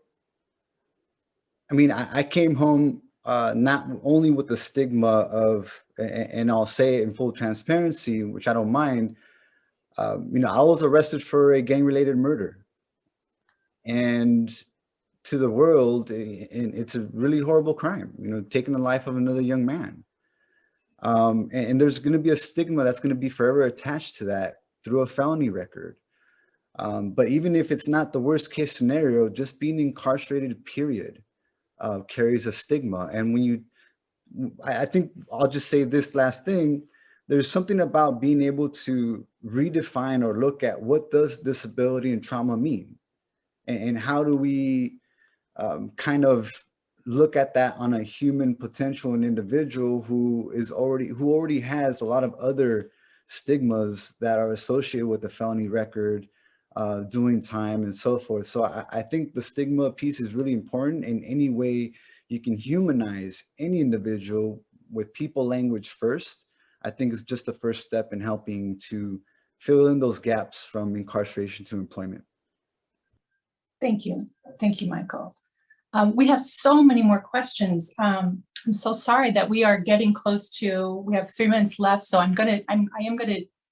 I mean, I came home not only with the stigma of, and I'll say it in full transparency, which I don't mind, I was arrested for a gang-related murder. And to the world, it's a really horrible crime, taking the life of another young man. And there's going to be a stigma that's going to be forever attached to that through a felony record. But even if it's not the worst case scenario, just being incarcerated, period, carries a stigma. And I think I'll just say this last thing, there's something about being able to redefine or look at what does disability and trauma mean? And how do we kind of look at that on a human potential, an individual who already has a lot of other stigmas that are associated with the felony record, doing time and so forth. So I think the stigma piece is really important. In any way you can humanize any individual with people language first, I think is just the first step in helping to fill in those gaps from incarceration to employment. Thank you. Thank you, Michael. We have so many more questions. I'm so sorry that we are getting close to, we have 3 minutes left. So I am gonna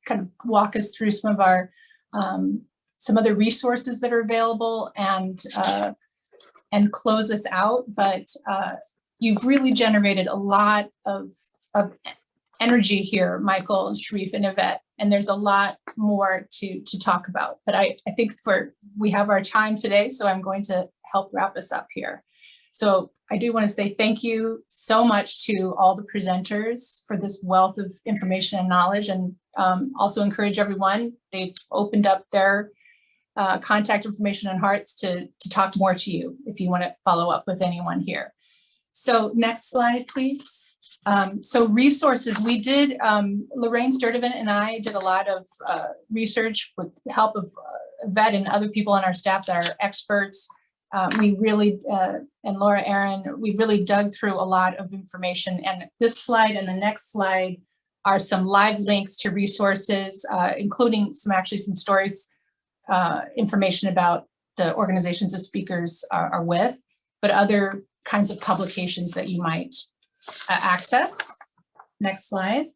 kind of walk us through some of our, some other resources that are available and close us out. But you've really generated a lot of energy here, Michael, Sharif, and Yvette, and there's a lot more to talk about. But I think we have our time today, so I'm going to help wrap us up here. So I do want to say thank you so much to all the presenters for this wealth of information and knowledge, and also encourage everyone, they've opened up their contact information and hearts to talk more to you if you want to follow up with anyone here. So next slide, please. So resources, we did, Lorraine Sturdivant and I did a lot of research with the help of Yvette and other people on our staff that are experts. We really, and Laura Aaron, we really dug through a lot of information. And this slide and the next slide are some live links to resources, including some stories, information about the organizations the speakers are with, but other kinds of publications that you might access. Next slide.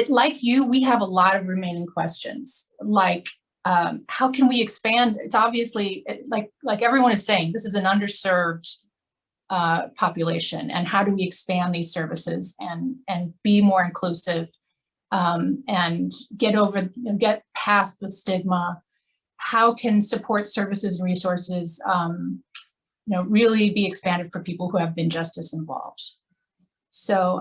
Like you, we have a lot of remaining questions, like how can we expand? It's obviously, like everyone is saying, this is an underserved population, and how do we expand these services and be more inclusive and get past the stigma? How can support services and resources really be expanded for people who have been justice involved? So,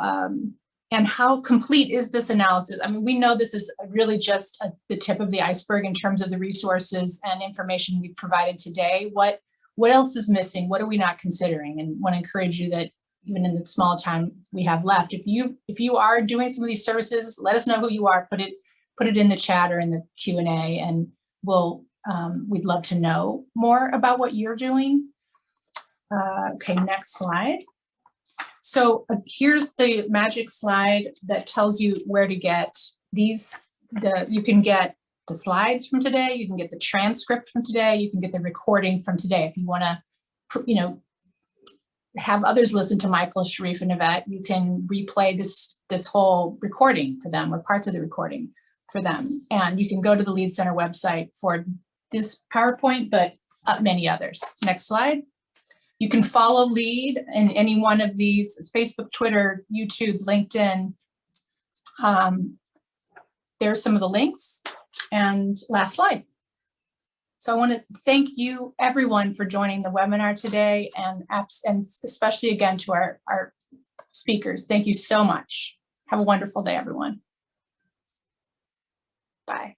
and how complete is this analysis? I mean, we know this is really just the tip of the iceberg in terms of the resources and information we've provided today. What else is missing? What are we not considering? And want to encourage you that even in the small time we have left, if you are doing some of these services, let us know who you are. Put it in the chat or in the Q&A, and we'd love to know more about what you're doing. Okay, next slide. So here's the magic slide that tells you where to get these. You can get the slides from today, you can get the transcript from today, you can get the recording from today if you want to have others listen to Michael, Sharif, and Yvette, you can replay this whole recording for them, or parts of the recording for them. And you can go to the Lead Center website for this PowerPoint, but many others. Next slide. You can follow Lead in any one of these: Facebook, Twitter, YouTube, LinkedIn. There's some of the links. And last slide. So I want to thank you, everyone, for joining the webinar today, and especially again to our speakers. Thank you so much. Have a wonderful day, everyone. Bye.